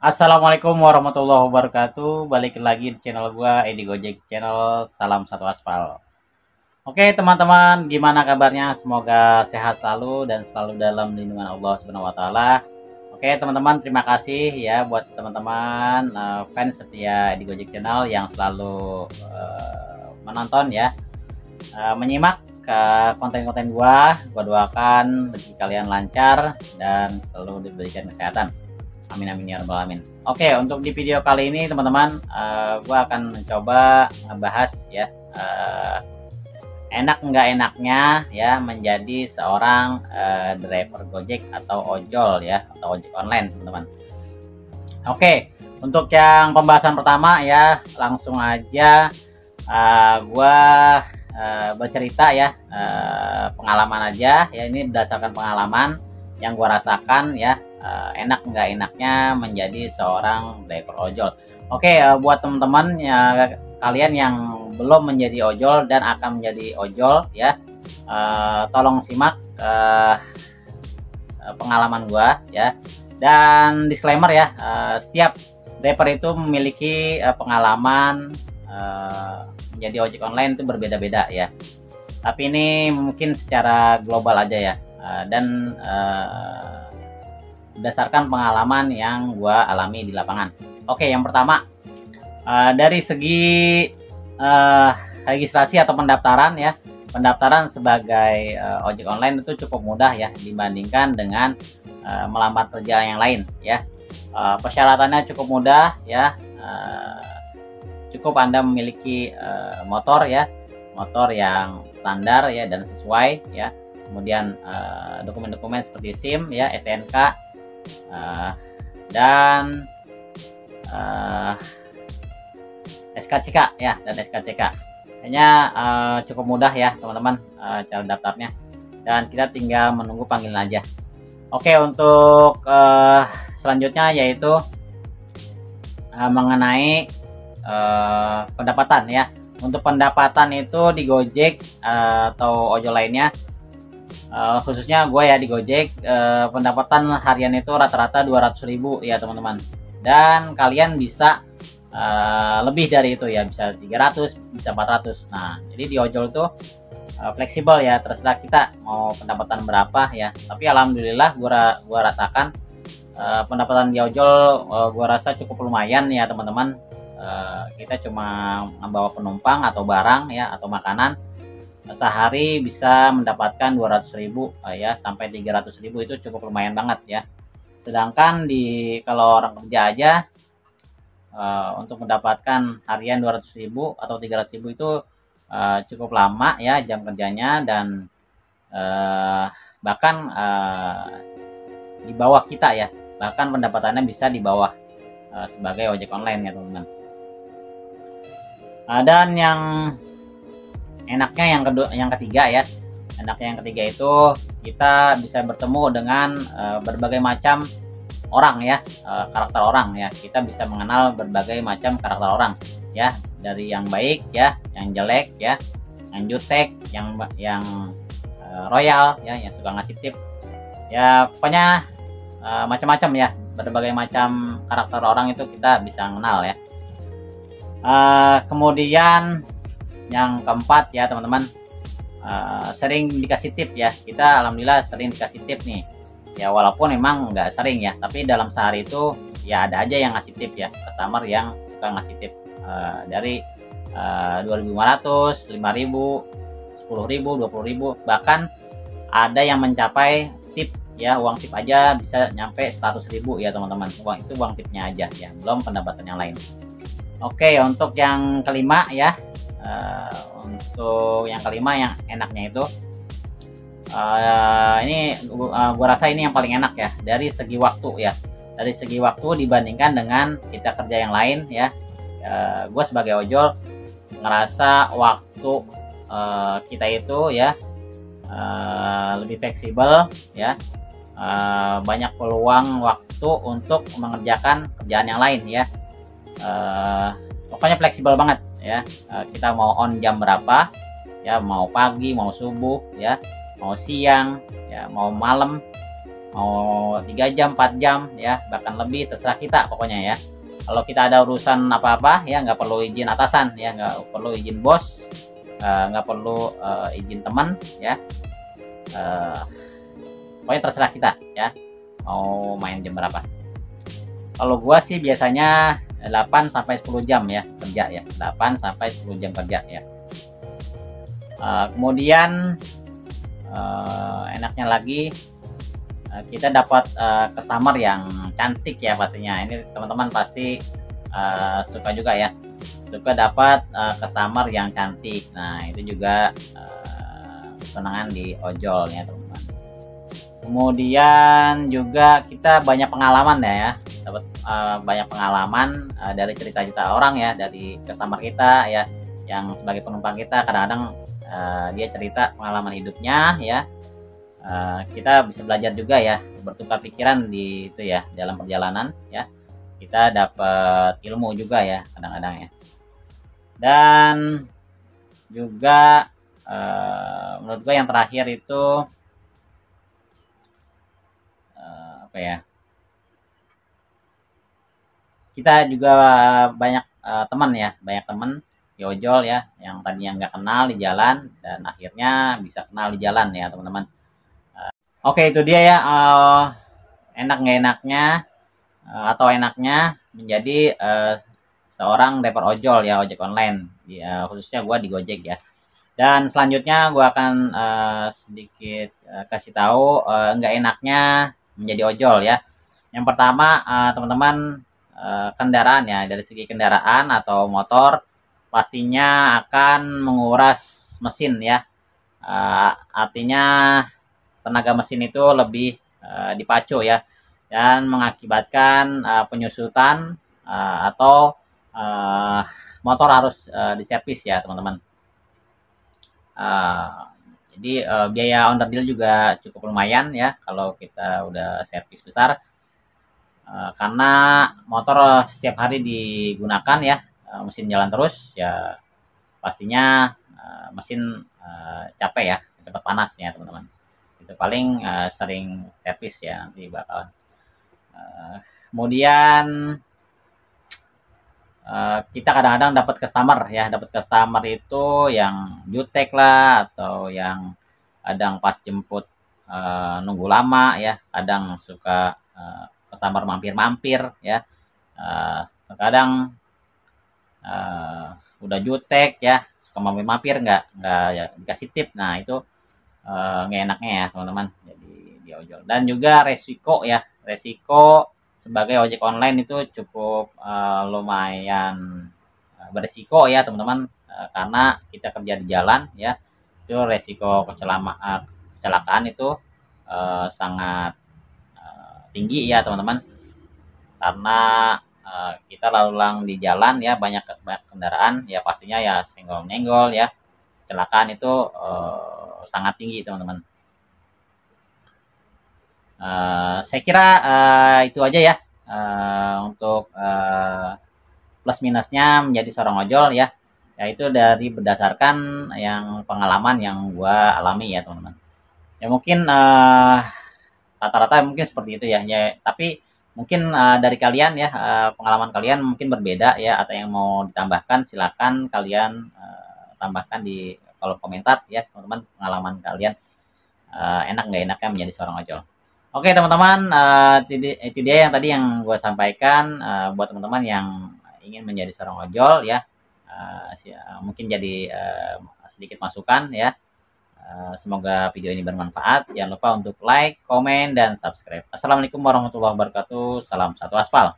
Assalamualaikum warahmatullahi wabarakatuh. Balik lagi di channel gua Edi Gojek Channel. Salam satu aspal. Oke teman-teman, gimana kabarnya? Semoga sehat selalu dan selalu dalam lindungan Allah Subhanahu wa taala. Oke teman-teman, terima kasih ya buat teman-teman fans setia Edi Gojek Channel yang selalu menonton ya, menyimak konten-konten gua doakan rezeki kalian lancar dan selalu diberikan kesehatan. Amin amin ya rabbal alamin. Oke, untuk di video kali ini teman-teman, gua akan mencoba ngebahas ya, enak nggak enaknya ya menjadi seorang driver Gojek atau ojol ya, atau ojek online teman-teman. Oke, untuk yang pembahasan pertama ya, langsung aja gua bercerita ya, pengalaman aja ya, ini berdasarkan pengalaman yang gua rasakan ya, enak nggak enaknya menjadi seorang driver ojol. Oke, buat teman-teman ya, kalian yang belum menjadi ojol dan akan menjadi ojol ya, tolong simak pengalaman gua ya. Dan disclaimer ya, setiap driver itu memiliki pengalaman menjadi ojek online itu berbeda-beda ya. Tapi ini mungkin secara global aja ya, dan berdasarkan pengalaman yang gua alami di lapangan. Oke, yang pertama, dari segi registrasi atau pendaftaran ya, pendaftaran sebagai ojek online itu cukup mudah ya dibandingkan dengan melamar kerja yang lain ya. Persyaratannya cukup mudah ya, cukup Anda memiliki motor ya, motor yang standar ya dan sesuai ya. Kemudian dokumen-dokumen seperti SIM ya, STNK, dan SKCK ya, dan SKCK. Hanya cukup mudah ya teman-teman cara daftarnya, dan kita tinggal menunggu panggilan aja. Oke, untuk selanjutnya yaitu mengenai pendapatan ya. Untuk pendapatan itu di Gojek atau ojol lainnya, khususnya gue ya di Gojek, pendapatan harian itu rata-rata 200.000 ya teman-teman. Dan kalian bisa lebih dari itu ya, bisa 300, bisa 400. Nah, jadi di ojol tuh fleksibel ya, terserah kita mau pendapatan berapa ya. Tapi alhamdulillah gua rasakan pendapatan di ojol, gua rasa cukup lumayan ya teman-teman. Kita cuma membawa penumpang atau barang ya, atau makanan, sehari bisa mendapatkan 200.000 ya, sampai 300.000 itu cukup lumayan banget ya. Sedangkan kalau orang kerja aja, untuk mendapatkan harian 200.000 atau 300.000 itu cukup lama ya jam kerjanya, dan bahkan di bawah kita ya, bahkan pendapatannya bisa di bawah sebagai ojek online ya teman-teman. Dan yang enaknya yang ketiga ya, enaknya yang ketiga itu kita bisa bertemu dengan berbagai macam orang ya, karakter orang ya. Kita bisa mengenal berbagai macam karakter orang ya, dari yang baik ya, yang jelek ya, yang jutek, yang royal ya, yang suka ngasih tip ya. Pokoknya macam-macam ya, berbagai macam karakter orang itu kita bisa kenal ya. Kemudian yang keempat ya teman-teman, sering dikasih tip ya. Kita alhamdulillah sering dikasih tip nih ya, walaupun memang nggak sering ya, tapi dalam sehari itu ya ada aja yang ngasih tip ya, customer yang suka ngasih tip dari 2.500, 5.000, 10.000, 20.000, bahkan ada yang mencapai tip ya, uang tip aja bisa nyampe 100.000 ya teman-teman. Itu uang tipnya aja ya, belum pendapatan yang lain. Oke, untuk yang kelima ya, untuk yang kelima yang enaknya itu, ini gua rasa ini yang paling enak ya, dari segi waktu ya. Dari segi waktu dibandingkan dengan kita kerja yang lain ya, gue sebagai ojol ngerasa waktu kita itu ya lebih fleksibel ya, banyak peluang waktu untuk mengerjakan kerjaan yang lain ya. Pokoknya fleksibel banget ya. Kita mau on jam berapa ya, mau pagi, mau subuh ya, mau siang ya, mau malam, mau 3 jam 4 jam ya, bahkan lebih, terserah kita pokoknya ya. Kalau kita ada urusan apa-apa ya, nggak perlu izin atasan ya, nggak perlu izin bos, nggak perlu izin teman ya, eh, pokoknya terserah kita ya mau main jam berapa. Kalau gua sih biasanya 8 sampai 10 jam ya kerja ya, 8 sampai 10 jam kerja ya. Kemudian enaknya lagi kita dapat customer yang cantik ya pastinya. Ini teman-teman pasti suka juga ya, suka dapat customer yang cantik. Nah itu juga kesenangan di ojol ya teman-teman. Kemudian juga kita banyak pengalaman ya, dapat banyak pengalaman dari cerita-cerita orang ya, dari customer kita ya, yang sebagai penumpang kita. Kadang-kadang dia cerita pengalaman hidupnya ya, kita bisa belajar juga ya, bertukar pikiran di itu ya, dalam perjalanan ya, kita dapat ilmu juga ya kadang-kadang ya. Dan juga menurut gue yang terakhir itu apa ya, kita juga banyak teman ya, banyak teman di ojol ya, yang tadinya nggak kenal di jalan dan akhirnya bisa kenal di jalan ya teman-teman. Oke itu dia ya, enak nggak enaknya atau enaknya menjadi seorang driver ojol ya, ojek online khususnya gua di Gojek ya. Dan selanjutnya gua akan sedikit kasih tahu nggak enaknya menjadi ojol ya. Yang pertama teman-teman, kendaraan ya, dari segi kendaraan atau motor pastinya akan menguras mesin ya. Artinya tenaga mesin itu lebih dipacu ya, dan mengakibatkan penyusutan atau motor harus diservis ya teman-teman. Jadi biaya onderdil juga cukup lumayan ya kalau kita udah servis besar, karena motor setiap hari digunakan ya, mesin jalan terus ya, pastinya mesin capek ya, cepat panas ya teman-teman. Itu paling sering servis ya nanti bakal. Kemudian kita kadang-kadang dapat customer ya, dapat customer itu yang jutek lah, atau yang kadang pas jemput nunggu lama ya, kadang suka customer mampir-mampir ya, kadang udah jutek ya, suka mampir-mampir nggak ya, dikasih tip. Nah itu nggak enaknya ya teman-teman, jadi di ojol. Dan juga resiko ya, resiko sebagai ojek online itu cukup lumayan beresiko ya teman-teman, karena kita kerja di jalan ya, itu resiko kecelakaan itu sangat tinggi ya teman-teman, karena kita lalu lalang di jalan ya, banyak kendaraan ya, pastinya ya senggol-menyenggol ya, kecelakaan itu sangat tinggi teman-teman. Saya kira itu aja ya untuk plus minusnya menjadi seorang ojol ya, yaitu dari berdasarkan yang pengalaman yang gua alami ya teman-teman. Ya mungkin rata-rata mungkin seperti itu ya, tapi mungkin dari kalian ya, pengalaman kalian mungkin berbeda ya, atau yang mau ditambahkan silakan kalian tambahkan di kolom komentar ya teman-teman, pengalaman kalian enak nggak enaknya menjadi seorang ojol. Oke teman-teman, itu dia yang tadi yang gue sampaikan buat teman-teman yang ingin menjadi seorang ojol ya, mungkin jadi sedikit masukan ya. Semoga video ini bermanfaat. Jangan lupa untuk like, komen, dan subscribe. Assalamualaikum warahmatullahi wabarakatuh. Salam satu aspal.